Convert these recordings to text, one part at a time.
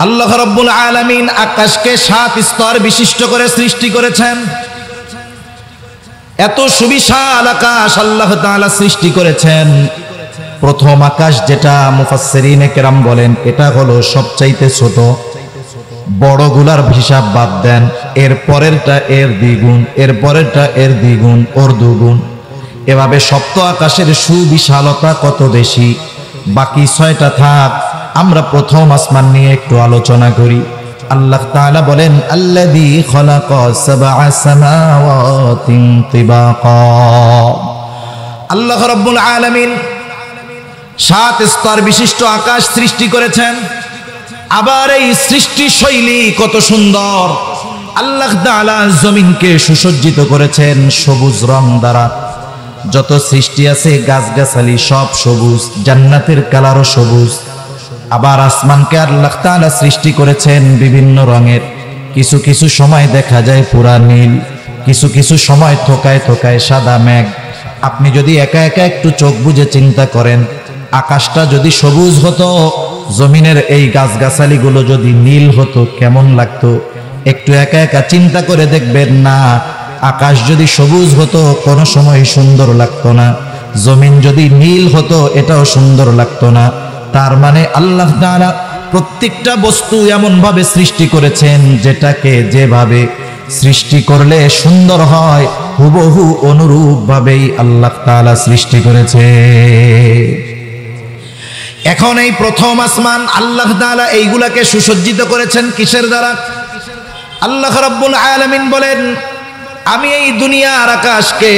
আল্লাহ রাব্বুল আলামিন আকাশকে 7 স্তর বিশিষ্ট করে সৃষ্টি করেছেন। এত সুবিশাল আকাশ আল্লাহ তাআলা সৃষ্টি করেছেন। প্রথম আকাশ যেটা মুফাসসিরিনে কেরাম বলেন এটা হলো সবচাইতে ছোট, বড়গুলার হিসাব বাদ দেন, এর পরেরটা এর দ্বিগুণ, এর পরেরটা এর দ্বিগুণ, ওর দুগুণ, এভাবে সপ্ত আকাশের সুবিশালতা কত বেশি। বাকি 6টা থাক, আমরা প্রথম আসমান নিয়ে একটু আলোচনা করি। আল্লাহ তাআলা বলেন আল্লাযী খালাকা সাবআ সামাওয়াতিন তিবাকা। আল্লাহ রাব্বুল আলামিন 7 স্তর বিশিষ্ট আকাশ সৃষ্টি করেছেন। আবার এই সৃষ্টি শৈলী কত সুন্দর। আল্লাহ তাআলা জমিনকে সুসজ্জিত করেছেন সবুজ রং দ্বারা। যত সৃষ্টি আছে গাছগাছালি সব সবুজ, জান্নাতের কালারও সবুজ। আবার আসমানকে আল্লাহ তাআলা সৃষ্টি করেছেন বিভিন্ন রঙের। কিছু কিছু সময় দেখা যায় পুরা নীল, কিছু কিছু সময় থোকায় থোকায় সাদা মেঘ। আপনি যদি একা একা একটু চোখ বুজে চিন্তা করেন, আকাশটা যদি সবুজ হতো, জমিনের এই গাছগাছালিগুলো যদি নীল হতো কেমন লাগতো? একটু একা একা চিন্তা করে দেখবেন না। আকাশ যদি সবুজ হতো কোনো সময় সুন্দর লাগতো না, জমিন যদি নীল হতো এটাও সুন্দর লাগতো না। তার মানে আল্লাহ তাআলা প্রত্যেকটা বস্তু এমন ভাবে সৃষ্টি করেছেন যেটাকে যেভাবে সৃষ্টি করলে সুন্দর হয় হুবহু অনুরূপ ভাবেই আল্লাহ তাআলা সৃষ্টি করেছে। এখন এই প্রথম আসমান আল্লাহ তাআলা এইগুলাকে সুসজ্জিত করেছেন কিসের দ্বারা? আল্লাহ রাব্বুল আলামিন বলেন আমি এই দুনিয়ার আকাশকে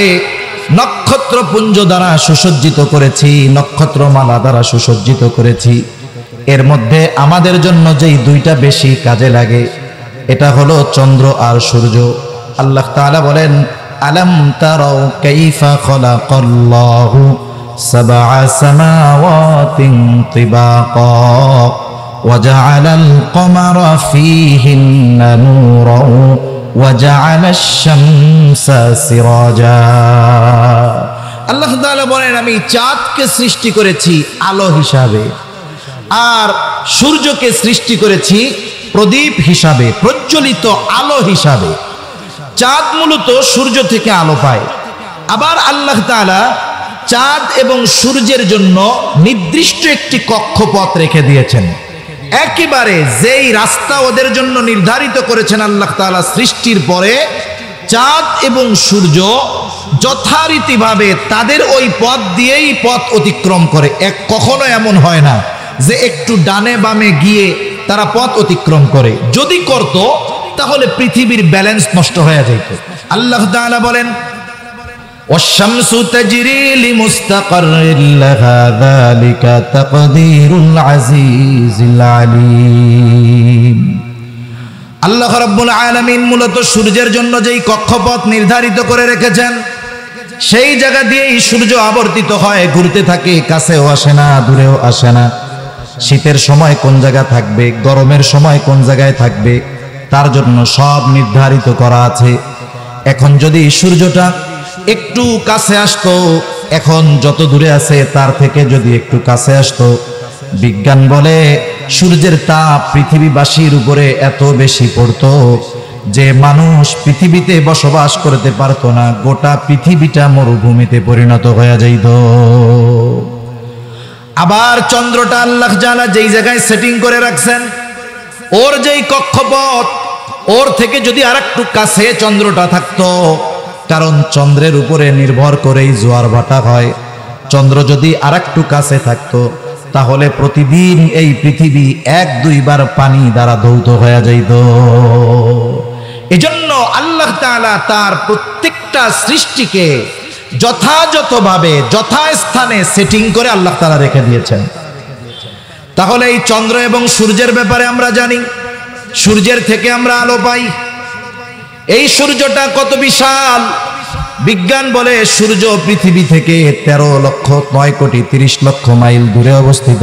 নক্ষত্রপুঞ্জ দ্বারা সুসজ্জিত করেছি, নক্ষত্রমালা দ্বারা সুসজ্জিত করেছি। এর মধ্যে আমাদের জন্য যেই 2টা বেশি কাজে লাগে এটা হলো চন্দ্র আর সূর্য। আল্লাহ তাআলা বলেন আলাম তারাউ কাইফা খালাকাল্লাহু সাবআ সামাওয়াতিন তিবাকা ওয়া জাআলাল কমারা ফীহিন্না নূরাও وَجَعَلَ الشَّمْسَ سِرَاجًا। আল্লাহ তাআলা বলেন আমি চাঁদকে সৃষ্টি করেছি আলো হিসাবে, আর সূর্যকে সৃষ্টি করেছি প্রদীপ হিসাবে, প্রজ্বলিত আলো হিসাবে। চাঁদ মূলত সূর্য থেকে আলো পায়। আবার আল্লাহ তাআলা চাঁদ এবং সূর্যের জন্য নির্দিষ্ট একটি কক্ষপথ রেখে দিয়েছেন। একেবারে যেই রাস্তা ওদের জন্য নির্ধারিত করেছেন আল্লাহ তাআলা সৃষ্টির পরে, চাঁদ এবং সূর্য যথারীতিভাবে তাদের ওই পথ দিয়েই পথ অতিক্রম করে। কখনো এমন হয় না যে একটু ডানে বামে গিয়ে তারা পথ অতিক্রম করে। যদি করত তাহলে পৃথিবীর ব্যালেন্স নষ্ট হয়ে যেত। আল্লাহ তাআলা বলেন والشمس تجري لمستقر لها ذلك تقدير العزيز العليم। আল্লাহ রাব্বুল আলামিন মূলত সূর্যের জন্য যেই কক্ষপথ নির্ধারিত করে রেখেছেন সেই জায়গা দিয়েই সূর্য আবর্তিত হয়, ঘুরতে থাকে, কাছেও আসে না দূরেও আসে না। শীতের সময় কোন জায়গা থাকবে, গরমের সময় কোন জায়গায় থাকবে, তার জন্য সব নির্ধারিত করা আছে। এখন যদি সূর্যটা একটু কাছে আসতো, এখন যত দূরে আছে তার থেকে যদি একটু কাছে আসতো, বিজ্ঞান বলে সূর্যের তাপ পৃথিবীবাসীর উপরে এত বেশি পড়তো যে মানুষ পৃথিবীতে বসবাস করতে পারতো না, গোটা পৃথিবীটা মরুভূমিতে পরিণত হয়ে যাইত। আবার চন্দ্রটা আল্লাহ তাআলা যেই জায়গায় সেটিং করে রাখছেন, ওর যেই কক্ষপথ, ওর থেকে যদি আরেকটু কাছে চন্দ্রটা থাকতো, কারণ চন্দ্রের উপরে নির্ভর করেই জোয়ার ভাটা হয়। চন্দ্র যদি আরেকটু কাছে থাকতো তাহলে প্রতিদিন এই পৃথিবী 1-2 বার পানি দ্বারা ধৌত হয়ে যাইত। এজন্য আল্লাহ তাআলা তার প্রত্যেকটা সৃষ্টিকে যথাযথভাবে যথাস্থানে সেটিং করে আল্লাহ তাআলা রেখে দিয়েছেন। তাহলে এই চন্দ্র এবং সূর্যের ব্যাপারে আমরা জানি, সূর্যের থেকে আমরা আলো পাই। এই সূর্যটা কত বিশাল! বিজ্ঞান বলে সূর্য পৃথিবী থেকে 13,09,30,00,000 মাইল দূরে অবস্থিত।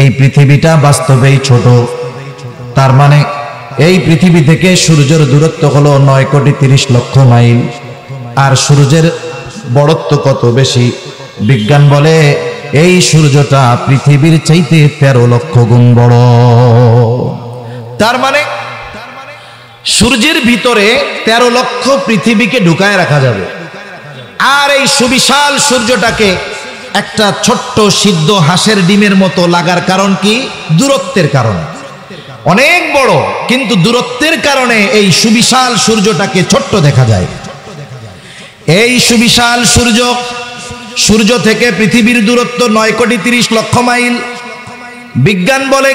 এই পৃথিবীটা বাস্তবেই ছোট। তার মানে এই পৃথিবী থেকে সূর্যের দূরত্ব হলো 9,30,00,000 মাইল। আর সূর্যের বড়ত্ব কত বেশি? বিজ্ঞান বলে এই সূর্যটা পৃথিবীর চাইতে 13 লক্ষ গুণ বড়। তার মানে সূর্যের ভিতরে 13 লক্ষ পৃথিবীকে ঢুকায় রাখা যাবে। আর এই সুবিশাল সূর্যটাকে একটা ছোট্ট সিদ্ধ হাঁসের ডিমের মতো লাগার কারণ কি? দূরত্বের কারণে। অনেক বড়, কিন্তু দূরত্বের কারণে এই সুবিশাল সূর্যটাকে ছোট্ট দেখা যায়। এই সুবিশাল সূর্য থেকে পৃথিবীর দূরত্ব 9,30,00,000 মাইল। বিজ্ঞান বলে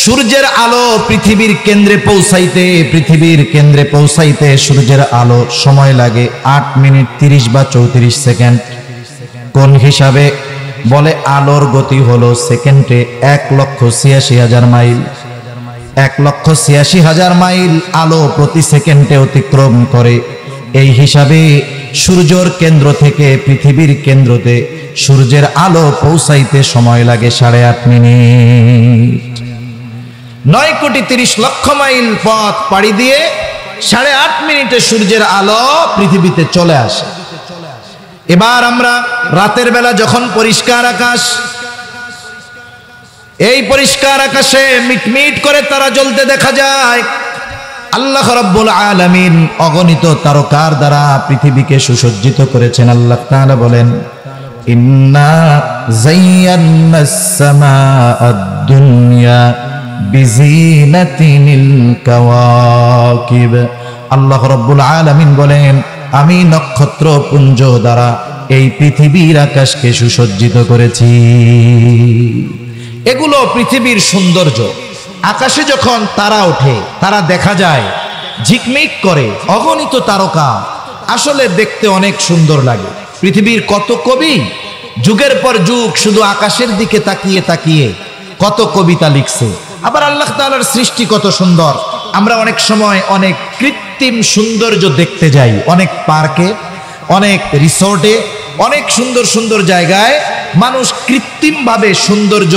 সূর্যের আলো পৃথিবীর কেন্দ্রে পৌঁছাইতে সূর্যের আলো সময় লাগে 8 মিনিট 30 বা 34 সেকেন্ড। কোন হিসাবে? বলে আলোর গতি হলো সেকেন্ডে 1,86,000 মাইল। 1,86,000 মাইল আলো প্রতি সেকেন্ডে অতিক্রম করে। এই হিসাবে সূর্যের কেন্দ্র থেকে পৃথিবীর কেন্দ্রতে সূর্যের আলো পৌঁছাইতে সময় লাগে 8.5 মিনিট। 9,30,00,000 মাইল পথ পাড়ি দিয়ে 8.5 মিনিটে সূর্যের আলো পৃথিবীতে চলে আসে। এবার আমরা রাতের বেলা যখন পরিষ্কার আকাশ, এই পরিষ্কার আকাশে মিটমিট করে তারা জ্বলতে দেখা যায়। আল্লাহ রাব্বুল আলামিন অগণিত তারকার দ্বারা পৃথিবীকে সুসজ্জিত করেছেন। আল্লাহ তাআলা বলেন, ইন্না যায়্যানাস সামাআদ দুনিয়া বিজিনাতিনিল কাওয়াকিব। আল্লাহ রাব্বুল আলামিন বলেন, আমি নক্ষত্রপুঞ্জ দ্বারা এই পৃথিবীর আকাশকে সুসজ্জিত করেছি। এগুলো পৃথিবীর সৌন্দর্য। আকাশে যখন তারা ওঠে, তারা দেখা যায় ঝিকমিক করে, অগণিত তারকা, আসলে দেখতে অনেক সুন্দর লাগে। পৃথিবীর কত কবি যুগের পর যুগ শুধু আকাশের দিকে তাকিয়ে তাকিয়ে কত কবিতা লিখছে। আবার আল্লাহ তাআলার সৃষ্টি কত সুন্দর। আমরা অনেক সময় অনেক কৃত্রিম সৌন্দর্য দেখতে যাই, অনেক পার্কে, অনেক রিসোর্টে, অনেক সুন্দর সুন্দর জায়গায় মানুষ কৃত্রিমভাবে সৌন্দর্য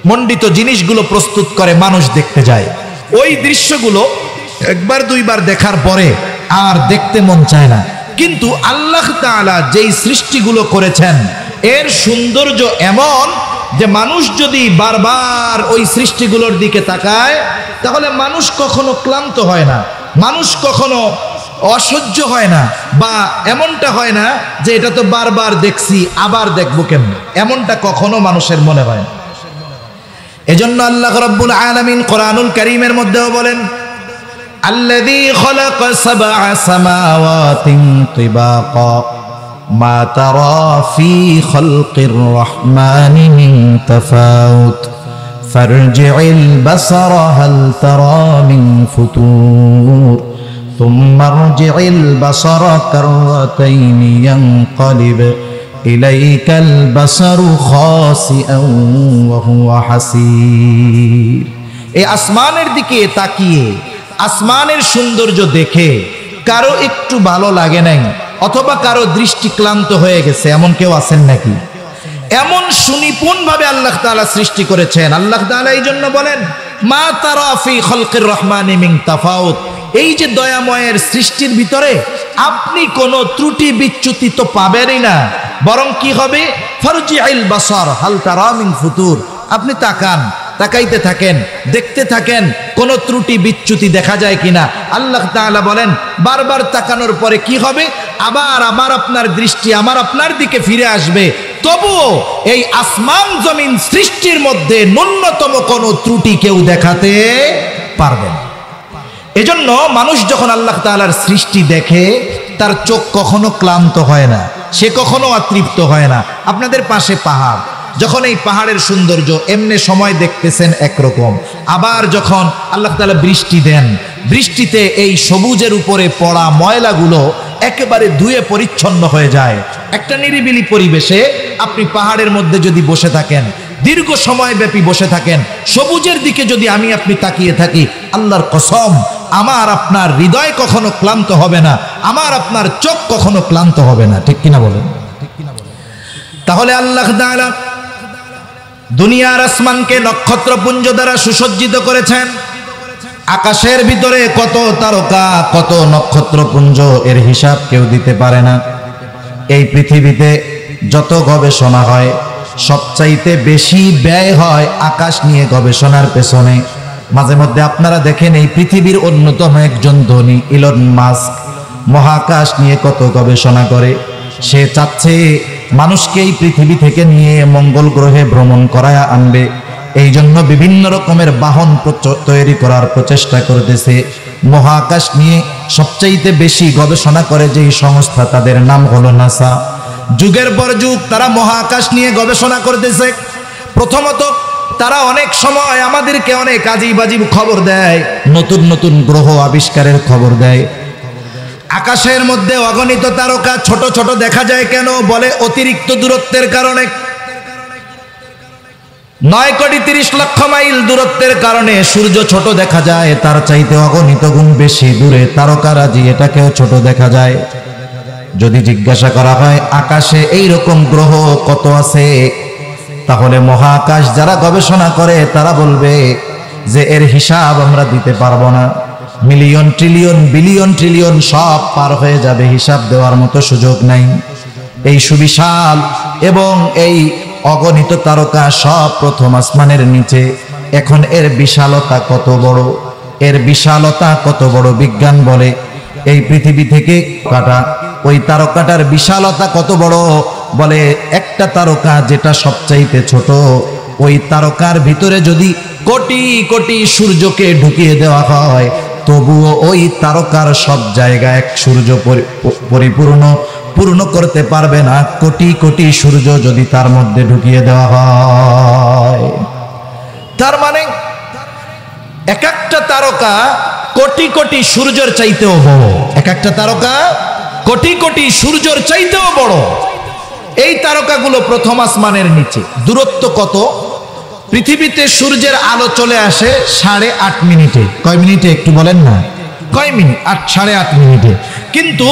মণ্ডিত জিনিসগুলো প্রস্তুত করে মানুষ দেখতে যায়। ওই দৃশ্যগুলো একবার দুইবার দেখার পরে আর দেখতে মন চায় না। কিন্তু আল্লাহ তাআলা যেই সৃষ্টিগুলো করেছেন এর সৌন্দর্য এমন যে মানুষ যদি বারবার ওই সৃষ্টিগুলোর দিকে তাকায় তাহলে মানুষ কখনো ক্লান্ত হয় না, মানুষ কখনো অসহ্য হয় না, বা এমনটা হয় না যে এটা তো বারবার দেখছি আবার দেখবো কেমনে, এমনটা কখনো মানুষের মনে হয় না। এজন্য আল্লাহ রাব্বুল আলামিন কোরআনুল কারীমের মধ্যেও বলেন, আল্লাযী খালাকা সাবআ সামাওয়াতিন তিবাকা মা তারা ফি খালকির রাহমানি মিন তাফাউত ফারজি'ল বাসারা হাল তারা মিন ফুতুর থুম্মা আরজি'ল বাসারা কাররাতাইন ইয়ানকালিব ইলাইকাল বাসারু খাসিআন ওয়া হুয়া হাসীর। এই আসমানের দিকে তাকিয়ে আসমানের সৌন্দর্য দেখে কারো একটু ভালো লাগে নাই, অথবা কারো দৃষ্টি ক্লান্ত হয়ে গেছে, এমন কেউ আছেন নাকি? এমন সুনিপুণ ভাবে আল্লাহ তাআলা সৃষ্টি করেছেন। আল্লাহ তাআলা এই জন্য বলেন, মা তারা ফি খালকির রহমানি মিন তাফাউত। এই যে দয়াময়ের সৃষ্টির ভিতরে আপনি কোনো ত্রুটি বিচ্যুতি তো পাবেনই না, বরং কি হবে? ফারজি'ল বাসার হাল তারা মিন ফুতুর। আপনি তাকান, তাকাইতে থাকেন, দেখতে থাকেন কোন ত্রুটি বিচ্যুতি দেখা যায় কিনা। আল্লাহ তাআলা বলেন, বারবার তাকানোর পরে কি হবে? আবার আপনার দৃষ্টি আপনার দিকে ফিরে আসবে। তবুও এই আসমান জমিন সৃষ্টির মধ্যে ন্যূনতম কোনো ত্রুটি কেউ দেখাতে পারবে না। এজন্য মানুষ যখন আল্লাহ তাআলার সৃষ্টি দেখে তার চোখ কখনো ক্লান্ত হয় না, সে কখনো অতৃপ্ত হয় না। আপনাদের পাশে পাহাড়, যখন এই পাহাড়ের সৌন্দর্য এমনি সময় দেখতেছেন একরকম, আবার যখন আল্লাহ তাআলা বৃষ্টি দেন, বৃষ্টিতে এই সবুজের উপরে পড়া ময়লাগুলো একেবারে ধুয়ে পরিচ্ছন্ন হয়ে যায়। একটা নিরিবিলি পরিবেশে আপনি পাহাড়ের মধ্যে যদি বসে থাকেন, দীর্ঘ সময় ব্যাপী বসে থাকেন, সবুজের দিকে যদি আপনি তাকিয়ে থাকি, আল্লাহর কসম আমার আপনার হৃদয় কখনো ক্লান্ত হবে না, আমার আপনার চোখ কখনো ক্লান্ত হবে না। ঠিক কিনা বলেন? তাহলে আল্লাহ তাআলা দুনিয়ার আসমানকে নক্ষত্রপুঞ্জ দ্বারা সুসজ্জিত করেছেন। আকাশের ভিতরে কত তারকা, কত নক্ষত্রপুঞ্জ, এর হিসাব কেউ দিতে পারে না। এই পৃথিবীতে যত গবেষণা হয় সবচাইতে বেশি ব্যয় হয় আকাশ নিয়ে গবেষণার পেছনে। মাঝে মধ্যে আপনারা দেখেন এই পৃথিবীর অন্যতম একজন ধনী ইলন মাস্ক মহাকাশ নিয়ে কত গবেষণা করে। সে চাচ্ছে মানুষকে এই পৃথিবী থেকে নিয়ে মঙ্গল গ্রহে ভ্রমণ করায়া আনবে। এই জন্য বিভিন্ন রকমের বাহন তৈরি করার প্রচেষ্টা করতেছে। মহাকাশ নিয়ে সবচাইতে বেশি গবেষণা করে যেই সংস্থা, তাদের নাম হলো নাসা। যুগের পর যুগ তারা মহাকাশ নিয়ে গবেষণা করতেছে। প্রথমত তারা অনেক সময় আমাদেরকে অনেক আজীব আজীব খবর দেয়, নতুন নতুন গ্রহ আবিষ্কারের খবর দেয়। আকাশের মধ্যে অগণিত তারকা ছোট ছোট দেখা যায় কেন? বলে অতিরিক্ত দূরত্বের কারণে। 9,30,00,000 মাইল দূরত্বের কারণে সূর্য ছোট দেখা যায়, তার চাইতে অগণিত গুণ বেশি দূরে তারকারাজি, এটাকেও ছোট দেখা যায়। যদি জিজ্ঞাসা করা হয় আকাশে এই রকম গ্রহ কত আছে, তাহলে মহাকাশ যারা গবেষণা করে তারা বলবে যে এর হিসাব আমরা দিতে পারবো না। মিলিয়ন ট্রিলিয়ন বিলিয়ন ট্রিলিয়ন সব পার হয়ে যাবে, হিসাব দেওয়ার মতো সুযোগ নাই। এই সুবিশাল এবং এই অগণিত তারকা সব প্রথম আসমানের নিচে। এখন এর বিশালতা কত বড়, এর বিশালতা কত বড়, বিজ্ঞান বলে এই পৃথিবী থেকে কাটা ওই তারকাটার বিশালতা কত বড়। বলে একটা তারকা যেটা সবচাইতে ছোট, ওই তারকার ভিতরে যদি কোটি কোটি সূর্যকে ঢুকিয়ে দেওয়া হয়, তবুও ওই তারকার সব জায়গায় এক সূর্য পূর্ণ করতে পারবে না। কোটি কোটি সূর্য যদি তার মধ্যে ঢুকিয়ে দেওয়া হয়, তার মানে এক একটা তারকা কোটি কোটি সূর্যের চাইতেও বড়। এক একটা তারকা কোটি কোটি সূর্যের চাইতেও বড়। এই তারকাগুলো প্রথম আসমানের নিচে। দূরত্ব কত? পৃথিবীতে সূর্যের আলো চলে আসে 8.5 মিনিটে। কয় মিনিটে একটু বলেন না? কয় মিনিট? 8.5 মিনিটে। কিন্তু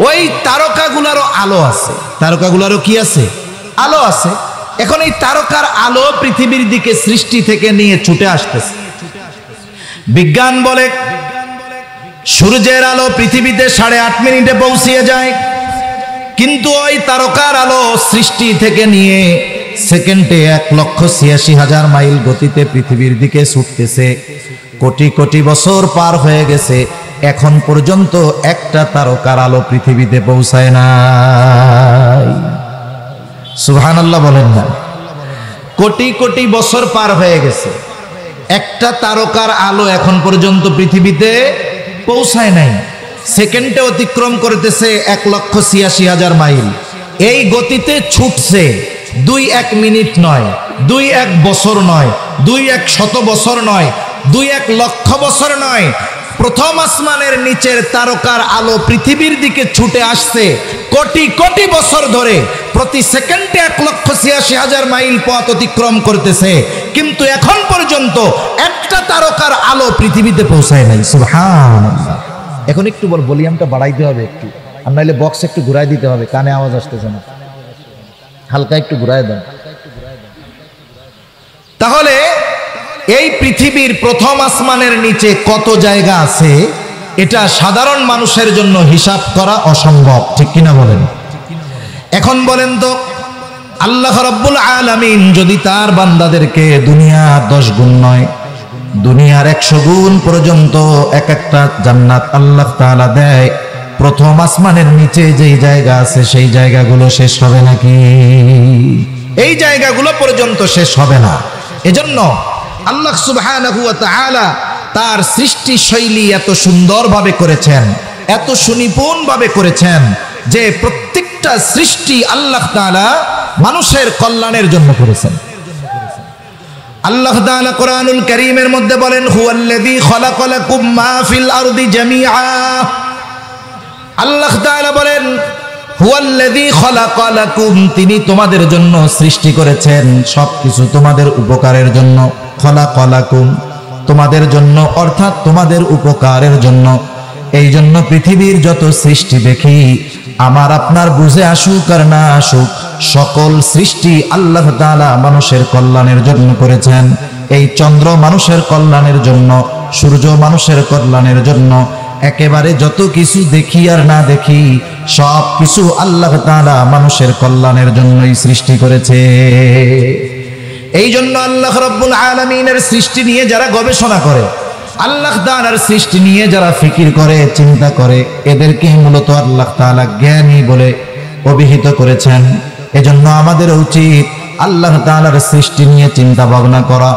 ওই তারকাগুলারও আলো আছে। তারকাগুলারও কি আছে? আলো আছে। এখন এই তারকার আলো পৃথিবীর দিকে সৃষ্টি থেকে নিয়ে ছুটে আসতেছে। বিজ্ঞান বলে সূর্যের আলো পৃথিবীতে 8.5 মিনিটে পৌঁছিয়ে যায়, কিন্তু ওই তারকার আলো সৃষ্টি থেকে নিয়ে সেকেন্ডে 1,86,000 মাইল গতিতে পৃথিবীর দিকে ছুটতেছে। কোটি কোটি বছর পার হয়ে গেছে, এখন পর্যন্ত একটা তারকার আলো পৃথিবীতে পৌঁছায় নাই। সুবহানাল্লাহ বলেন না? কোটি কোটি বছর পার হয়ে গেছে, একটা তারকার আলো এখন পর্যন্ত পৃথিবীতে পৌঁছায় নাই। সেকেন্ডে অতিক্রম করতেছে 1,86,000 মাইল। এই গতিতে ছুটছে। 2-1 মিনিট নয়, 2-1 বছর নয়, 2-1 শত বছর নয়, 2-1 লক্ষ বছর নয়। প্রথম আসমানের নিচের তারকার আলো পৃথিবীর দিকে ছুটে আসছে কোটি কোটি বছর ধরে। প্রতি সেকেন্ডে 1,86,000 মাইল পথ অতিক্রম করতেছে, কিন্তু এখন পর্যন্ত একটা তারকার আলো পৃথিবীতে পৌঁছায় নাই। সুবহানাল্লাহ। এখন একটু ভলিউমটা বাড়াইতে হবে একটু, আর নাহলে বক্স একটু ঘুরাই দিতে হবে, কানে আওয়াজ আসতেছে না। হালকা একটু ঘুরাই দেন। তাহলে এই পৃথিবীর প্রথম আসমানের নিচে কত জায়গা আছে, এটা সাধারণ মানুষের জন্য হিসাব করা অসম্ভব, ঠিক কিনা বলেন? এখন বলেন তো, আল্লাহ রাব্বুল আলামিন যদি তার বান্দাদেরকে দুনিয়া 10 গুণ নয়, দুনিয়ার 100 গুণ পর্যন্ত এক একটা জান্নাত আল্লাহ তাআলা দেয়, প্রথম আসমানের নিচে যেই জায়গা আছে সেই জায়গাগুলো শেষ হবে নাকি? এই জায়গাগুলো পর্যন্ত শেষ হবে না। এজন্য আল্লাহ সুবহানাহু ওয়া তাআলা তার সৃষ্টি শৈলী এত সুন্দরভাবে করেছেন, এত সুনিপুণভাবে করেছেন যে প্রত্যেকটা সৃষ্টি আল্লাহ তাআলা মানুষের কল্যাণের জন্য করেছেন। আল্লাহ তাআলা কোরআনুল কারীমের মধ্যে বলেন, হুয়াল্লাযী খালাকালাকুম মা ফিল আরদি জামিআ। আল্লাহ তাআলা বলেন, হুয়াল্লাযী খালাকালাকুম, তিনি তোমাদের জন্য সৃষ্টি করেছেন সবকিছু তোমাদের উপকারের জন্য। খালাকালাকুম, তোমাদের জন্য, অর্থাৎ তোমাদের উপকারের জন্য। এই জন্য পৃথিবীর যত সৃষ্টি দেখি, আমার আপনার বুঝে আসুক আর না আসুক, সকল সৃষ্টি আল্লাহ তাআলা মানুষের কল্যাণের জন্য করেছেন। এই চন্দ্র মানুষের কল্যাণের জন্য, সূর্য মানুষের কল্যাণের জন্য। একেবারে যত কিছু দেখি আর না দেখি, সব কিছু আল্লাহ তাআলা মানুষের কল্যাণের জন্যই সৃষ্টি করেছে। এই জন্য আল্লাহ রাব্বুল আলামিনের সৃষ্টি নিয়ে যারা গবেষণা করে, আল্লাহ তাআলার সৃষ্টি নিয়ে যারা ফিকির করে, চিন্তা করে, এদেরকে মূলত আল্লাহ তাআলা জ্ঞানী বলে অভিহিত করেছেন। এজন্য আমাদের উচিত আল্লাহ তাআলার সৃষ্টি নিয়ে চিন্তা ভাবনা করা,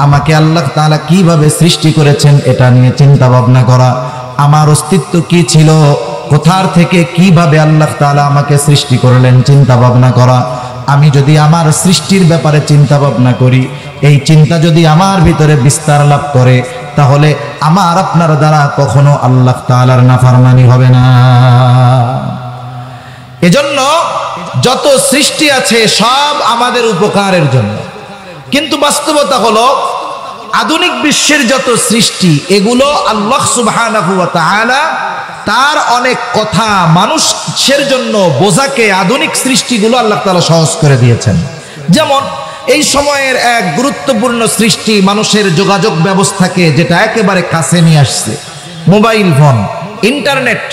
আমাকে আল্লাহ তাআলা কিভাবে সৃষ্টি করেছেন এটা নিয়ে চিন্তা ভাবনা করা, আমার অস্তিত্ব কি ছিল, কোথার থেকে কিভাবে আল্লাহ তাআলা আমাকে সৃষ্টি করলেন চিন্তা ভাবনা করা। আমি যদি আমার সৃষ্টির ব্যাপারে চিন্তা ভাবনা করি, এই চিন্তা যদি আমার ভিতরে বিস্তার লাভ করে, তাহলে আমার আপনার দ্বারা কখনো আল্লাহ তাআলার নাফরমানি হবে না। এজন্য যত সৃষ্টি আছে সব আমাদের উপকারের জন্য, কিন্তু বাস্তবতা হলো আধুনিক বিশ্বের যত সৃষ্টি এগুলো আল্লাহ সুবহানাহু ওয়া তাআলা তার অনেক কথা মানুষের জন্য বোঝাকে আধুনিক সৃষ্টিগুলো আল্লাহ তাআলা সহজ করে দিয়েছেন। যেমন এই সময়ের এক গুরুত্বপূর্ণ সৃষ্টি মানুষের যোগাযোগ ব্যবস্থাকে যেটা একেবারে কাছে নিয়ে আসছে, মোবাইল ফোন, ইন্টারনেট।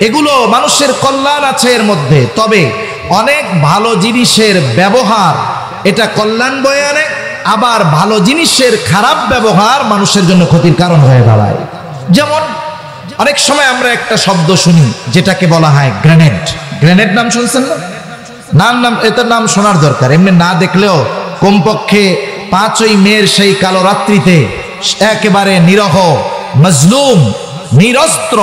এগুলো মানুষের কল্যাণ আছে এর মধ্যে, তবে অনেক ভালো জিনিসের ব্যবহার এটা কল্যাণ বয়ে আনে, আবার ভালো জিনিসের খারাপ ব্যবহার মানুষের জন্য ক্ষতির কারণ হয়ে দাঁড়ায়। যেমন অনেক সময় আমরা একটা শব্দ শুনি যেটাকে বলা হয় গ্রেনেড। গ্রেনেড নাম শুনছেন না? নাম এটার নাম শোনার দরকার, এমনি না দেখলেও কমপক্ষে 5ই মের সেই কালো রাত্রিতে একেবারে নিরহ, মজলুম, নিরস্ত্র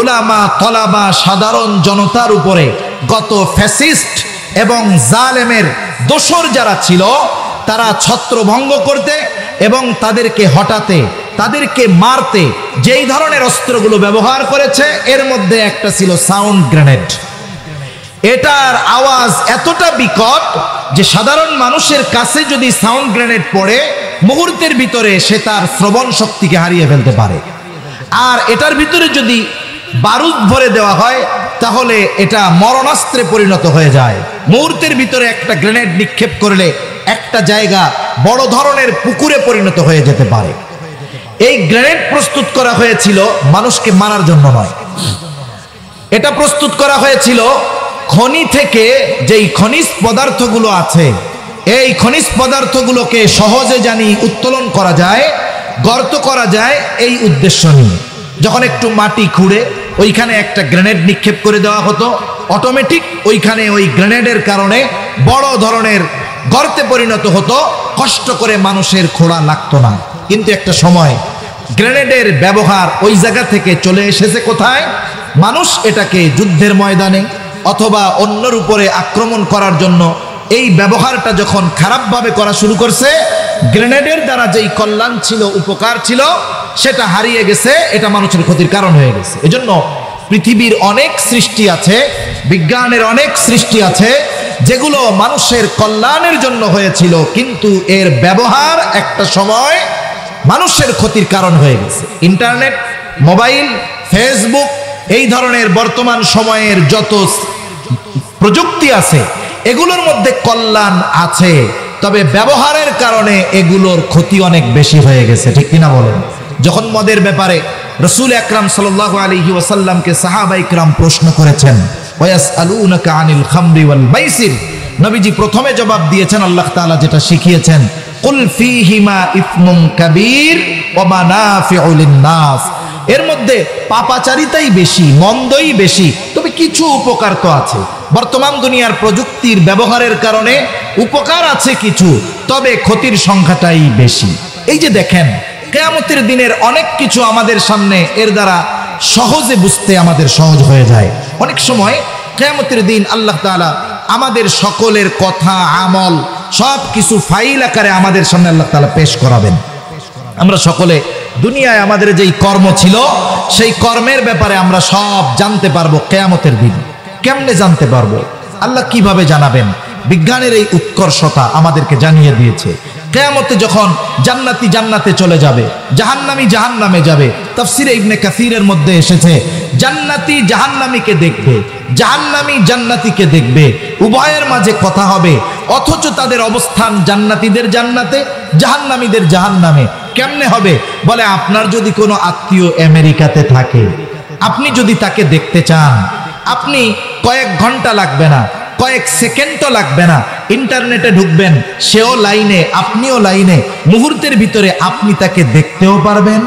উলামা, তলাবা, সাধারণ জনতার উপরে গত ফ্যাসিস্ট এবং জালেমের দোসর যারা ছিল তারা ছত্রভঙ্গ করতে এবং তাদেরকে হটাতে, তাদেরকে মারতে যেই ধরনের অস্ত্রগুলো ব্যবহার করেছে এর মধ্যে একটা ছিল সাউন্ড গ্রেনেড। এটার আওয়াজ এতটা বিকট যে সাধারণ মানুষের কাছে যদি সাউন্ড গ্রেনেড পড়ে মুহূর্তের ভিতরে সে তার শ্রবণ শক্তিকে হারিয়ে ফেলতে পারে। আর এটার ভিতরে যদি বারুদ ভরে দেওয়া হয় তাহলে এটা মরণাস্ত্রে পরিণত হয়ে যায়। মুহূর্তের ভিতরে একটা গ্রেনেড নিক্ষেপ করলে একটা জায়গা বড় ধরনের পুকুরে পরিণত হয়ে যেতে পারে। এই গ্রেনেড প্রস্তুত করা হয়েছিল মানুষকে মারার জন্য নয়, এটা প্রস্তুত করা হয়েছিল খনি থেকে যেই খনিজ পদার্থগুলো আছে এই খনিজ পদার্থগুলোকে সহজে জানি উত্তোলন করা যায়, গর্ত করা যায়, এই উদ্দেশ্য নিয়ে। যখন একটু মাটি খুঁড়ে ওইখানে একটা গ্রেনেড নিক্ষেপ করে দেওয়া হতো, অটোমেটিক ওইখানে ওই গ্রেনেডের কারণে বড় ধরনের গর্তে পরিণত হতো, কষ্ট করে মানুষের খোঁড়া লাগতো না। কিন্তু একটা সময় গ্রেনেডের ব্যবহার ওই জায়গা থেকে চলে এসেছে কোথায়? মানুষ এটাকে যুদ্ধের ময়দানে অথবা অন্যর উপরে আক্রমণ করার জন্য এই ব্যবহারটা যখন খারাপভাবে করা শুরু করছে, গ্রেনেডের দ্বারা যেই কল্যাণ ছিল, উপকার ছিল, সেটা হারিয়ে গেছে, এটা মানুষের ক্ষতির কারণ হয়ে গেছে। এজন্য পৃথিবীর অনেক সৃষ্টি আছে, বিজ্ঞানের অনেক সৃষ্টি আছে যেগুলো মানুষের কল্যাণের জন্য হয়েছিল, কিন্তু এর ব্যবহার একটা সময় মানুষের ক্ষতির কারণ হয়ে গেছে। ইন্টারনেট, মোবাইল, ফেসবুক, এই ধরনের বর্তমান সময়ের যত প্রযুক্তি আছে এগুলোর মধ্যে কল্যাণ আছে, তবে ব্যবহারের কারণে এগুলোর ক্ষতি অনেক বেশি হয়ে গেছে, ঠিক কিনা বলেন? যখন মদের ব্যাপারে রাসূল আকরাম সাল্লাল্লাহু আলাইহি ওয়াসাল্লামকে সাহাবায়ে কিরাম প্রশ্ন করেছেন, ওয়াসআলুনাকা আনিল খামরি ওয়াল মাইসির, নবীজি প্রথমে জবাব দিয়েছেন আল্লাহ তাআলা যেটা শিখিয়েছেন, কুল ফীহিমা ইসমুন কাবীর ওয়া মানাফিউ লিন-নাস, এর মধ্যে পাপাচারিতাই বেশি, মন্দই বেশি, তবে কিছু উপকার তো আছে। বর্তমান দুনিয়ার প্রযুক্তির ব্যবহারের কারণে উপকার আছে কিছু, তবে ক্ষতির সংখ্যাটাই বেশি। এই যে দেখেন, কিয়ামতের দিনের অনেক কিছু আমাদের সামনে এর দ্বারা সহজে বুঝতে আমাদের সহজ হয়ে যায়। অনেক সময় কিয়ামতের দিন আল্লাহ তাআলা আমাদের সকলের কথা, আমল সব কিছু ফাইল আকারে আমাদের সামনে আল্লাহ তাআলা পেশ করাবেন। আমরা সকলে দুনিয়ায় আমাদের যেই কর্ম ছিল সেই কর্মের ব্যাপারে আমরা সব জানতে পারবো কিয়ামতের দিন। কেমনে জানতে পারবো? আল্লাহ কিভাবে জানাবেন? বিজ্ঞানের এই উৎকর্ষতা আমাদেরকে জানিয়ে দিয়েছে। কিয়ামতে যখন জান্নাতি জান্নাতে চলে যাবে, জাহান্নামী জাহান্নামে যাবে, তাফসীরে ইবনে কাসীরের মধ্যে এসেছে জান্নাতি জাহান্নামীকে দেখবে, জাহান্নামী জান্নাতীকে দেখবে, উভয়ের মাঝে কথা হবে, অথচ তাদের অবস্থান জান্নাতীদের জান্নাতে, জাহান্নামীদের জাহান্নামে। কেমনে হবে? বলে, আপনার যদি কোনো আত্মীয় আমেরিকাতে থাকে, আপনি যদি তাকে দেখতে চান, আপনি কয়েক ঘন্টা লাগবে না, কয়েক সেকেন্ডও লাগবে না, ইন্টারনেটে ঢুকবেন, সেও লাইনে, আপনিও লাইনে, মুহূর্তের ভিতরে আপনি তাকে দেখতেও পারবেন,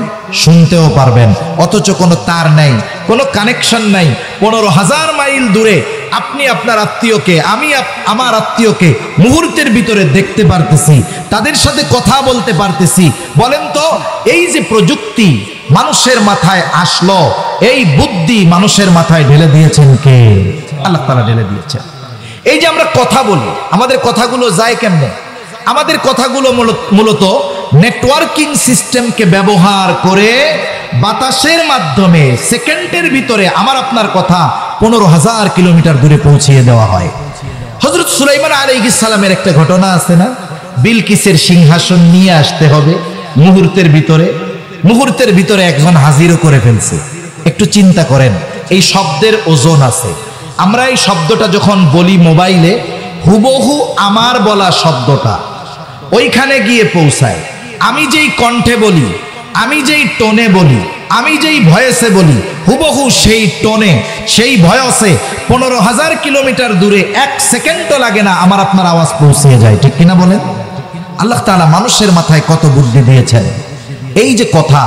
শুনতেও পারবেন। অথচ কোনো তার নাই, কোনো কানেকশন নাই। 15,000 মাইল দূরে আপনি আপনার আত্মীয়কে, আমি আমার আত্মীয়কে মুহূর্তের ভিতরে দেখতে পারতেছি, তাদের সাথে কথা বলতে পারতেছি। বলেন তো, এই যে প্রযুক্তি মানুষের মাথায় আসলো, এই বুদ্ধি মানুষের মাথায় ঢেলে দিয়েছেন কে? আল্লাহ তাআলা ঢেলে দিয়েছেন। এই যে আমরা কথা বলি, আমাদের কথাগুলো যায় কেমনে? আমাদের কথাগুলো মূলত নেটওয়ার্কিং সিস্টেমকে ব্যবহার করে বাতাসের মাধ্যমে সেকেন্ডের ভিতরে আমার আপনার কথা 15,000 কিলোমিটার দূরে পৌঁছিয়ে দেওয়া হয়। হযরত সুলাইমান আলাইহিস সালামের একটা ঘটনা আছে না, বিলকিসের সিংহাসন নিয়ে আসতে হবে, মুহূর্তের ভিতরে একজন হাজিরও করে ফেলছে। একটু চিন্তা করেন, এই শব্দের ওজন আছে। আমরা এই শব্দটা যখন বলি মোবাইলে, হুবহু আমার বলা শব্দটা ওইখানে গিয়ে পৌঁছায়। আমি যেই কণ্ঠে বলি, আমি যেই টোনে বলি, আমি যেই ভয়েসে বলি, হুবহু সেই টোনে, সেই ভয়েসে 15,000 কিলোমিটার দূরে 1 সেকেন্ডও লাগে না আমার আপনার আওয়াজ পৌঁছে যায়। ঠিক কিনা বলেন? আল্লাহ তাআলা মানুষের মাথায় কত বুদ্ধি দিয়েছেন। এই যে কথা,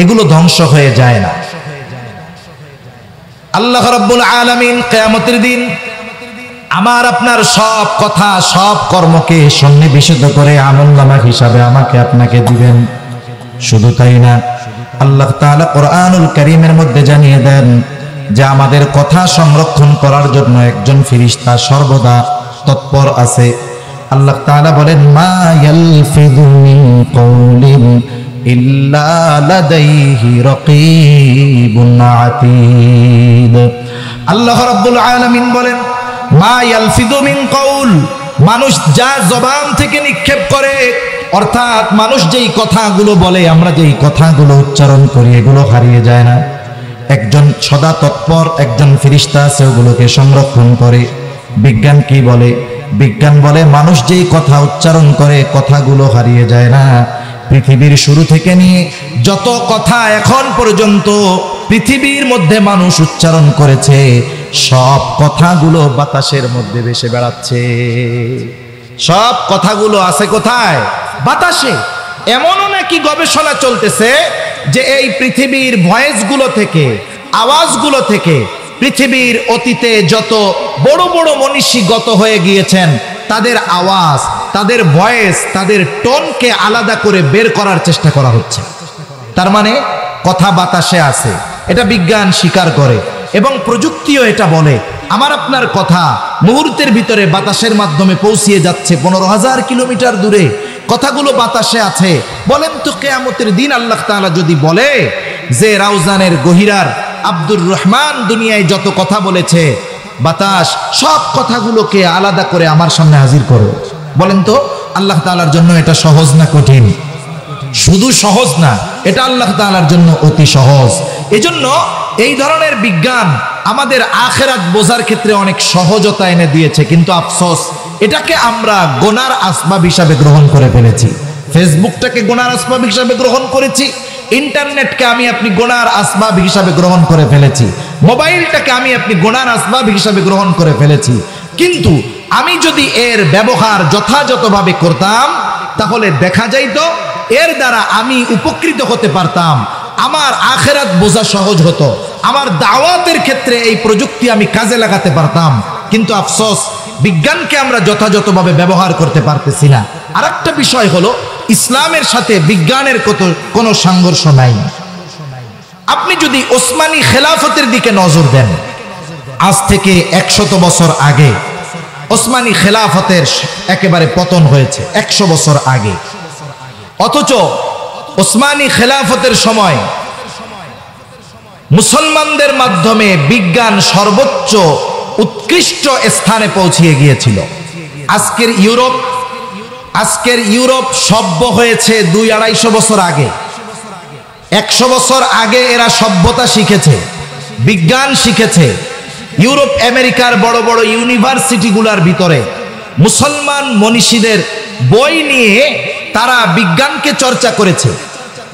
এগুলো ধ্বংস হয়ে যায় না। আল্লাহ রাব্বুল আলামিন কিয়ামতের দিন আমার আপনার সব কথা, সব কর্মকে সন্নিবেশিত করে আমলনামা হিসাবে আমাকে আপনাকে দিবেন। শুধু তাই না, আল্লাহ তাআলা কোরআনুল কারীমের মধ্যে জানিয়ে দেন যে আমাদের কথা সংরক্ষণ করার জন্য একজন ফেরেশতা সর্বদা তৎপর আছে। আল্লাহ তাআলা বলেন, মা ইয়ালফিযু মিন কওলিন ইল্লা লাদাইহি রাকীবুন আতীদ। আল্লাহ রাব্বুল আলামিন বলেন, মা ইয়ালফিযু মিন কওল, মানুষ যা জবান থেকে নিক্ষেপ করে, অর্থাৎ মানুষ যেই কথাগুলো বলে, আমরা যেই কথাগুলো উচ্চারণ করি, এগুলো হারিয়ে যায় না। একজন সদা তৎপর একজন ফেরেশতা আছে, ওগুলোকে সংরক্ষণ করে। বিজ্ঞান কি বলে? বিজ্ঞান বলে মানুষ যেই কথা উচ্চারণ করে, কথাগুলো হারিয়ে যায় না। পৃথিবীর শুরু থেকে নিয়ে যত কথা এখন পর্যন্ত পৃথিবীর মধ্যে মানুষ উচ্চারণ করেছে, সব কথাগুলো বাতাসের মধ্যে ভেসে বেড়াচ্ছে। সব কথাগুলো আছে কোথায়? বাতাসে। এমনও নাকি গবেষণা চলতেছে যে এই পৃথিবীর ভয়েসগুলো থেকে, আওয়াজগুলো থেকে পৃথিবীর অতীতে যত বড় বড় মনীষী গত হয়ে গিয়েছেন, তাদের আওয়াজ, তাদের ভয়েস, তাদের টোনকে আলাদা করে বের করার চেষ্টা করা হচ্ছে। তার মানে কথা বাতাসে আছে, এটা বিজ্ঞান স্বীকার করে এবং প্রযুক্তিও এটা বলে। আমার আপনার কথা মুহূর্তের ভিতরে বাতাসের মাধ্যমে পৌঁছিয়ে যাচ্ছে 15,000 কিলোমিটার দূরে। কথাগুলো বাতাসে আছে। বলেন তো, কিয়ামতের দিন আল্লাহ তাআলা যদি বলে যে রাউজানের গহিরার আব্দুর রহমান দুনিয়ায় যত কথা বলেছে, বাতাস সব কথাগুলোকে আলাদা করে আমার সামনে হাজির করো, বলেন তো আল্লাহ তাআলার জন্য এটা সহজ না কঠিন? শুধু সহজ না, এটা আল্লাহ তাআলার জন্য অতি সহজ। এজন্য এই ধরনের বিজ্ঞান আমাদের আখিরাত বোঝার ক্ষেত্রে অনেক সহজতা এনে দিয়েছে। কিন্তু আফসোস, এটাকে আমরা গোনার আসবাব হিসাবে গ্রহণ করে ফেলেছি। ফেসবুকটাকে গোনার আসবাব হিসাবে গ্রহণ করেছি, ইন্টারনেটকে আমি আপনি গোনার আসবাব হিসাবে গ্রহণ করে ফেলেছি, মোবাইলটাকে আমি আপনি গোনার আসবাব হিসাবে গ্রহণ করে ফেলেছি। কিন্তু আমি যদি এর ব্যবহার যথাযথভাবে করতাম, তাহলে দেখা যাইতো এর দ্বারা আমি উপকৃত হতে পারতাম, আমার আখিরাত বোঝা সহজ হতো, আমার দাওয়াতের ক্ষেত্রে এই প্রযুক্তি আমি কাজে লাগাতে পারতাম। কিন্তু আফসোস, বিজ্ঞানকে আমরা যথাযথভাবে ব্যবহার করতে পারতেছি না। আরেকটা বিষয় হলো, ইসলামের সাথে বিজ্ঞানের কোনো সংঘর্ষ নাই। আপনি যদি ওসমানী খেলাফতের দিকে নজর দেন, আজ থেকে 100 বছর আগে ওসমানী খেলাফতের একেবারে পতন হয়েছে, 100 বছর আগে। অথচ ওসমানী খেলাফতের সময় মুসলমানদের মাধ্যমে বিজ্ঞান সর্বোচ্চ উৎকৃষ্ট স্থানে পৌঁছিয়ে গিয়েছিল। আজকের ইউরোপ সভ্য হয়েছে 200-250 বছর আগে। 100 বছর আগে এরা সভ্যতা শিখেছে, বিজ্ঞান শিখেছে। ইউরোপ আমেরিকার বড় বড় ইউনিভার্সিটিগুলোর ভিতরে মুসলমান মনীষীদের বই নিয়ে তারা বিজ্ঞানকে চর্চা করেছে।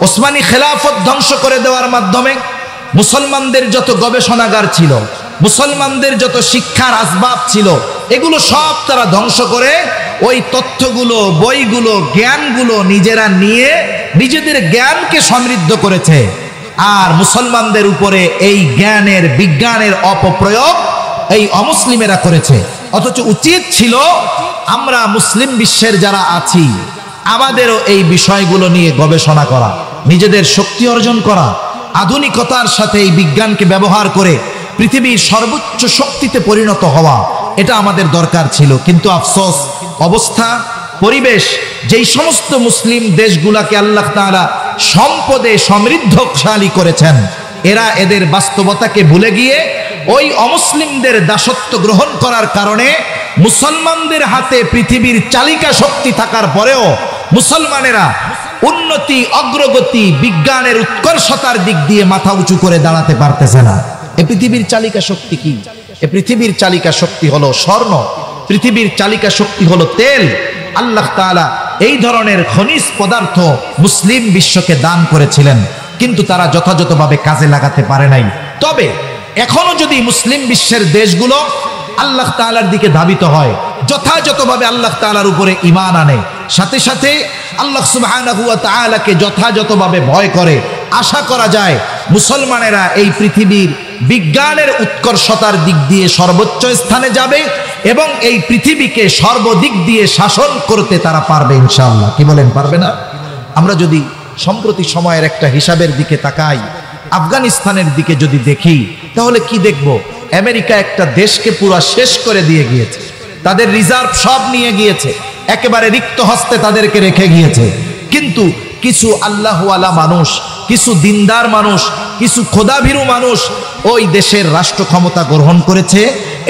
ওসমানী খেলাফত ধ্বংস করে দেওয়ার মাধ্যমে মুসলমানদের যত গবেষণাগার ছিল, মুসলমানদের যত শিক্ষার আসবাব ছিল এগুলো সব তারা ধ্বংস করে ওই তথ্যগুলো, বইগুলো, জ্ঞানগুলো নিজেরা নিয়ে নিজেদের জ্ঞানকে সমৃদ্ধ করেছে। আর মুসলমানদের উপরে এই জ্ঞানের, বিজ্ঞানের অপপ্রয়োগ এই অমুসলিমেরা করেছে। অথচ উচিত ছিল আমরা মুসলিম বিশ্বের যারা আছি আমাদেরও এই বিষয়গুলো নিয়ে গবেষণা করা, নিজেদের শক্তি অর্জন করা, আধুনিকতার সাথে এই বিজ্ঞানকে ব্যবহার করে পৃথিবীর সর্বোচ্চ শক্তিতে পরিণত হওয়া, এটা আমাদের দরকার ছিল। কিন্তু আফসোস, অবস্থা, পরিবেশ যেই সমস্ত মুসলিম দেশগুলাকে আল্লাহ তাআলা সম্পদে সমৃদ্ধশালী করেছেন, এরা এদের বাস্তবতাকে ভুলে গিয়ে ওই অমুসলিমদের দাসত্ব গ্রহণ করার কারণে মুসলমানদের হাতে পৃথিবীর চালিকা শক্তি থাকার পরেও মুসলমানেরা উন্নতি, অগ্রগতি, বিজ্ঞানের উৎকর্ষতার দিক দিয়ে মাথা উঁচু করে দাঁড়াতে পারতেছে না। এ পৃথিবীর চালিকা শক্তি কি? এ পৃথিবীর চালিকা শক্তি হলো স্বর্ণ, পৃথিবীর চালিকা শক্তি হলো তেল। আল্লাহ তাআলা এই ধরনের খনিজ পদার্থ মুসলিম বিশ্বকে দান করেছিলেন, কিন্তু তারা যথাযথভাবে কাজে লাগাতে পারে নাই। তবে এখনো যদি মুসলিম বিশ্বের দেশগুলো আল্লাহ তাআলার দিকে ধাবিত হয়, যথাযথভাবে আল্লাহ তাআলার উপরে ঈমান আনে, সাথে সাথে আল্লাহ সুবহানাহু ওয়া তাআলাকে যথাযথভাবে ভয় করে, আশা করা যায় মুসলমানেরা এই পৃথিবীর বিজ্ঞানের উৎকর্ষতার দিক দিয়ে সর্বোচ্চ স্থানে যাবে এবং এই পৃথিবীকে সর্বদিক দিয়ে শাসন করতে তারা পারবে ইনশাআল্লাহ। কি বলেন, পারবে না? আমরা যদি সম্প্রতি সময়ের একটা হিসাবের দিকে তাকাই, আফগানিস্তানের দিকে যদি দেখি, তাহলে কি দেখব? আমেরিকা একটা দেশকে পুরা শেষ করে দিয়ে গিয়েছে, তাদের রিজার্ভ সব নিয়ে গিয়েছে, একেবারে রিক্ত হস্তে তাদেরকে রেখে গিয়েছে। কিন্তু কিছু আল্লাহওয়ালা মানুষ, কিছু দিনদার মানুষ, কিছু খোদাভীরু মানুষ ওই দেশের রাষ্ট্র ক্ষমতা গ্রহণ করেছে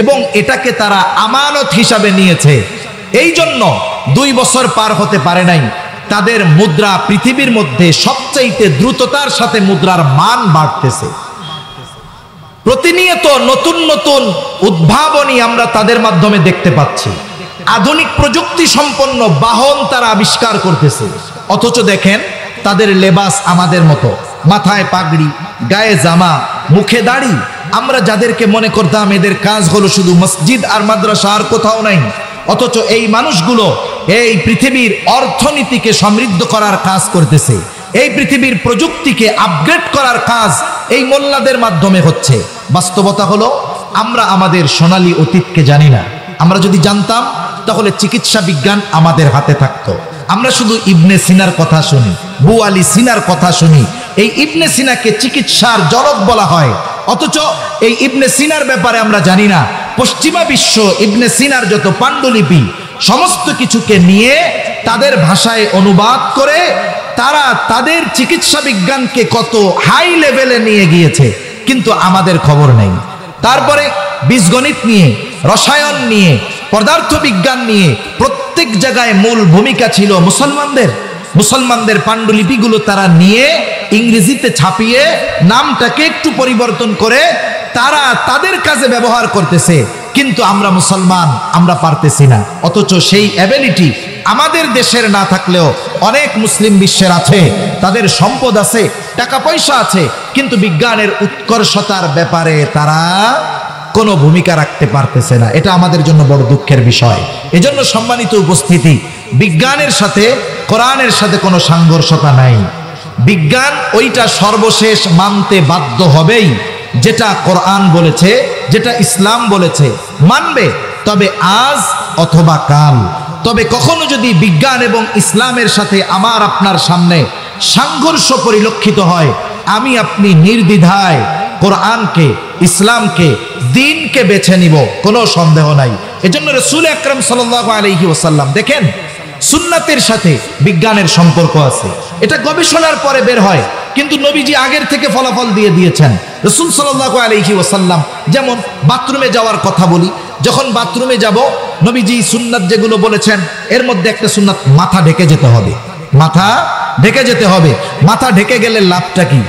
এবং এটাকে তারা আমানত হিসাবে নিয়েছে। এই জন্য 2 বছর পার হতে পারে নাই, তাদের মুদ্রা পৃথিবীর মধ্যে সবচাইতে দ্রুততার সাথে মুদ্রার মান বাড়তেছে। প্রতিনিয়ত নতুন নতুন উদ্ভাবনী আমরা তাদের মাধ্যমে দেখতে পাচ্ছি। আধুনিক প্রযুক্তি সম্পন্ন বাহন তারা আবিষ্কার করতেছে, অথচ দেখেন তাদের লেবাস আমাদের মতো, মাথায় পাগড়ি, গায়ে জামা, মুখে দাড়ি। আমরা যাদেরকে মনে করতাম এদের কাজ হলো শুধু মসজিদ আর মাদ্রাসা, আর কোথাও নাই, অথচ এই মানুষগুলো এই পৃথিবীর অর্থনীতিকে সমৃদ্ধ করার কাজ করতেছে, এই পৃথিবীর প্রযুক্তিকে আপগ্রেড করার কাজ এই মোল্লাদের মাধ্যমে হচ্ছে। বাস্তবতা হলো আমরা আমাদের সোনালী অতীতকে জানি না। আমরা যদি জানতাম তাহলে চিকিৎসা বিজ্ঞান আমাদের হাতে থাকতো। আমরা শুধু ইবনে সিনার কথা শুনি, বু আলী সিনার কথা শুনি। এই ইবনে সিনাকে চিকিৎসার জনক বলা হয়, অথচ এই ইবনে সিনার ব্যাপারে আমরা জানি না। পশ্চিমা বিশ্ব ইবনে সিনার যত পাণ্ডুলিপি সমস্ত কিছুকে নিয়ে তাদের ভাষায় অনুবাদ করে তারা তাদের চিকিৎসা বিজ্ঞানকে কত হাই লেভেলে নিয়ে গিয়েছে, কিন্তু আমাদের খবর নেই। তারপরে বীজগণিত নিয়ে, রসায়ন নিয়ে, পদার্থ বিজ্ঞান নিয়ে প্রত্যেক জায়গায় মূল ভূমিকা ছিল মুসলমানদের। মুসলমানদের পাণ্ডুলিপিগুলো তারা নিয়ে ইংরেজিতে ছাপিয়ে নামটাকে একটু পরিবর্তন করে তারা তাদের কাজে ব্যবহার করতেছে, কিন্তু আমরা মুসলমান, আমরা পারতেছি না। অথচ সেই অ্যাবিলিটি আমাদের দেশের না থাকলেও অনেক মুসলিম বিশ্বের আছে, তাদের সম্পদ আছে, টাকা পয়সা আছে, কিন্তু বিজ্ঞানের উৎকর্ষতার ব্যাপারে তারা কোনো ভূমিকা রাখতে পারতেছে না। এটা আমাদের জন্য বড় দুঃখের বিষয়। এজন্য সম্মানিত উপস্থিতি, বিজ্ঞানের সাথে কোরআনের সাথে কোনো সাংঘর্ষতা নাই। বিজ্ঞান ওইটা সর্বশেষ মানতে বাধ্য হবেই, যেটা কোরআন বলেছে, যেটা ইসলাম বলেছে মানবে, তবে আজ অথবা কাল। তবে কখনো যদি বিজ্ঞান এবং ইসলামের সাথে আমার আপনার সামনে সংঘর্ষ পরিলক্ষিত হয়, আমি আপনি নির্দ্বিধায় কোরআনকে, ইসলামকে, দ্বীনকে বেছে নিব, কোনো সন্দেহ নাই। এজন্য রাসূল আকরাম সাল্লাল্লাহু আলাইহি ওয়াসাল্লাম, দেখেন সুন্নাতের সাথে বিজ্ঞানের সম্পর্ক আছে, এটা গবেষণার পরে বের হয়, কিন্তু নবীজি আগের থেকে ফলাফল দিয়ে দিয়েছেন। রাসূল সাল্লাল্লাহু আলাইহি ওয়াসাল্লাম, যেমন বাথরুমে যাওয়ার কথা বলি, যখন বাথরুমে যাব নবীজি সুন্নাত যেগুলো বলেছেন এর মধ্যে একটা সুন্নাত, মাথা ঢেকে যেতে হবে। মাথা ঢেকে যেতে হবে। মাথা ঢেকে গেলে লাভটা কি?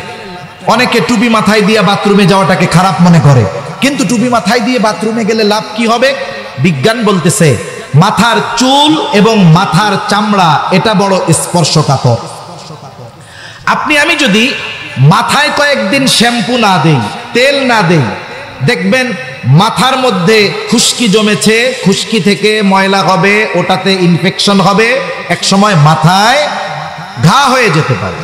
অনেকে টুপি মাথায় দিয়ে বাথরুমে যাওয়াটাকে খারাপ মনে করে, কিন্তু টুপি মাথায় দিয়ে বাথরুমে গেলে লাভ কি হবে? বিজ্ঞান বলতেছে মাথার চুল এবং মাথার চামড়া এটা বড় স্পর্শকাতর। আপনি আমি যদি মাথায় কয়েকদিন শ্যাম্পু না দেই, তেল না দেই, দেখবেন মাথার মধ্যে খুশকি জমেছে, খুশকি থেকে ময়লা হবে, ওটাতে ইনফেকশন হবে, এক সময় মাথায় ঘা হয়ে যেতে পারে,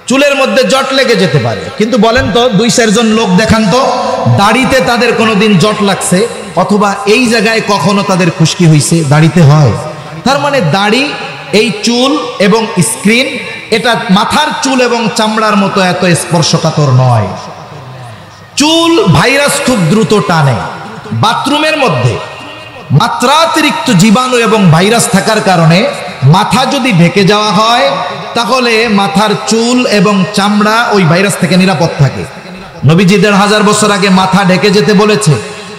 চুলের মধ্যে জট লেগে যেতে পারে। কিন্তু বলেন তো, 2-4 জন লোক দেখান তো দাড়িতে তাদের কোনোদিন জট লাগছে অথবা এই জায়গায় কখনো তাদের খুশকি হয়েছে? দাড়িতে হয়। তার মানে দাড়ি, এই চুল এবং স্ক্রিন, এটা মাথার চুল এবং চামড়ার মতো এত স্পর্শকাতর নয়। চুল ভাইরাস খুব দ্রুত টানে। বাথরুমের মধ্যে মাত্রাতিরিক্ত জীবাণু এবং ভাইরাস থাকার কারণে মাথা যদি ঢেকে যাওয়া হয় তাহলে মাথার চুল এবং চামড়া ওই ভাইরাস থেকে নিরাপদ থাকে। নবীজি 1500 বছর আগে মাথা ঢেকে যেতে বলেছে,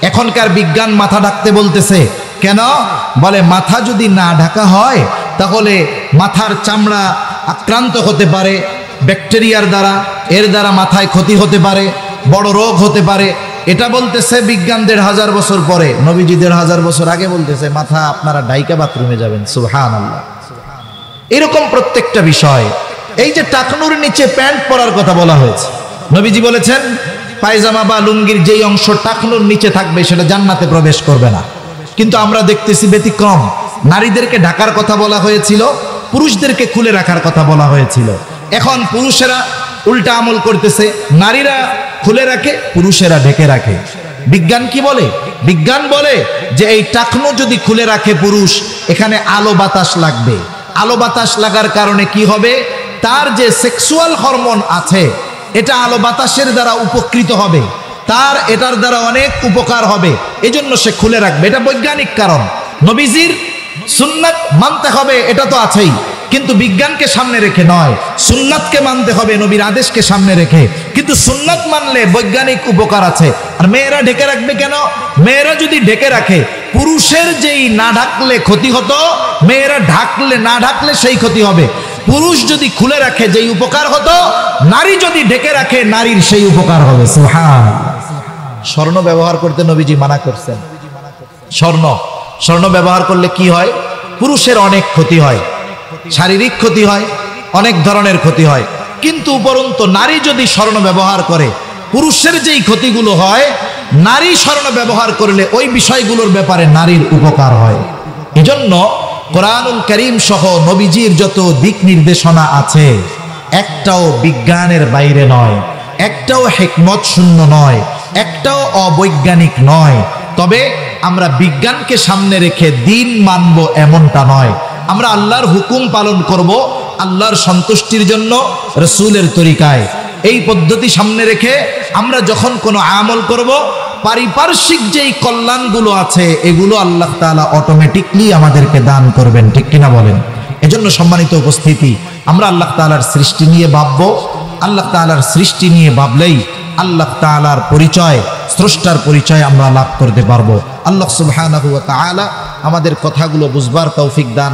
এখনকার বিজ্ঞান মাথা ঢাকতে বলতেছে কেন? বলে মাথা যদি না ঢাকা হয় তাহলে মাথার চামড়া আক্রান্ত হতে পারে ব্যাকটেরিয়ার দ্বারা, এর দ্বারা মাথায় ক্ষতি হতে পারে, বড় রোগ হতে পারে। এটা বলতেছে বিজ্ঞান 1500 বছর পরে। নবীজি 1500 বছর আগে বলতেছে মাথা আপনারা ঢাইকা বাথরুমে যাবেন। সুবহানাল্লাহ। এরকম প্রত্যেকটা বিষয়। এই যে টাকনুর নিচে প্যান্ট পরার কথা বলা হয়েছে, নবীজি বলেছেন পায়জামা বা লুঙ্গির যেই অংশ টাকনুর নিচে থাকবে সেটা জান্নাতে প্রবেশ করবে না। কিন্তু আমরা দেখতেছি ব্যতিক্রম। নারীদেরকে ঢাকার কথা বলা হয়েছিল, পুরুষদেরকে খুলে রাখার কথা বলা হয়েছিল। এখন পুরুষেরা উল্টা আমল করতেছে, নারীরা খুলে রাখে, পুরুষেরা ঢেকে রাখে। বিজ্ঞান কি বলে? বিজ্ঞান বলে যে এই টাকনু যদি খুলে রাখে পুরুষ, এখানে আলো বাতাস লাগবে। আলো বাতাস লাগার কারণে কি হবে? তার যে সেক্সুয়াল হরমোন আছে এটা আলো বাতাসের দ্বারা উপকৃত হবে, তার এটার দ্বারা অনেক উপকার হবে, এজন্য সে খুলে রাখবে। এটা বৈজ্ঞানিক কারণ। নবীজির সুন্নাত মানতে হবে, এটা তো আছেই, কিন্তু বিজ্ঞানকে সামনে রেখে নয়। সুন্নাতকে মানতে হবে নবীর আদেশকে সামনে রেখে। কিন্তু সুন্নাত মানলে বৈজ্ঞানিক উপকার আছে। আর মেয়েরা ঢেকে রাখবে কেন? মেয়েরা যদি ঢেকে রাখে, পুরুষের যেই না ঢাকলে ক্ষতি হতো, মেয়েরা ঢাকলে না ঢাকলে সেই ক্ষতি হবে। পুরুষ যদি খুলে রাখে যেই উপকার হতো, নারী যদি ঢেকে রাখে নারীর সেই উপকার হবে। সুবহানাল্লাহ। স্বর্ণ ব্যবহার করতে নবীজি মানা করছেন। স্বর্ণ ব্যবহার করলে কি হয়? পুরুষের অনেক ক্ষতি হয়, শারীরিক ক্ষতি হয়, অনেক ধরনের ক্ষতি হয়। কিন্তু উপরন্তু নারী যদি স্বর্ণ ব্যবহার করে, পুরুষের যেই ক্ষতিগুলো হয়, নারী স্বর্ণ ব্যবহার করলে ওই বিষয়গুলোর ব্যাপারে নারীর উপকার হয়। এজন্য কোরআনুল কারীম সহ নবীজির যত দিক নির্দেশনা আছে একটাও বিজ্ঞানের বাইরে নয়, একটাও হিকমত শূন্য নয়, একটাও অবৈজ্ঞানিক নয়। তবে আমরা বিজ্ঞানকে সামনে রেখে দিন মানব এমনটা নয়। আমরা আল্লাহর হুকুম পালন করব আল্লাহর সন্তুষ্টির জন্য, রাসূলের তরিকায়। এই পদ্ধতি সামনে রেখে আমরা যখন কোনো আমল করব, পারিপার্শ্বিক যেই কল্যাণগুলো আছে এগুলো আল্লাহ তাআলা অটোমেটিকলি আমাদেরকে দান করবেন। ঠিক কিনা বলেন? এজন্য সম্মানিত উপস্থিতি, আমরা আল্লাহ তাআলার সৃষ্টি নিয়ে ভাববো। আল্লাহ তাআলার সৃষ্টি নিয়ে ভাবলেই আল্লাহ তাআলার পরিচয়, স্রষ্টার পরিচয় আমরা লাভ করতে পারবো। আল্লাহ সুবহানাহু ওয়া তাআলা আমাদের কথাগুলো বুঝবার তৌফিক দান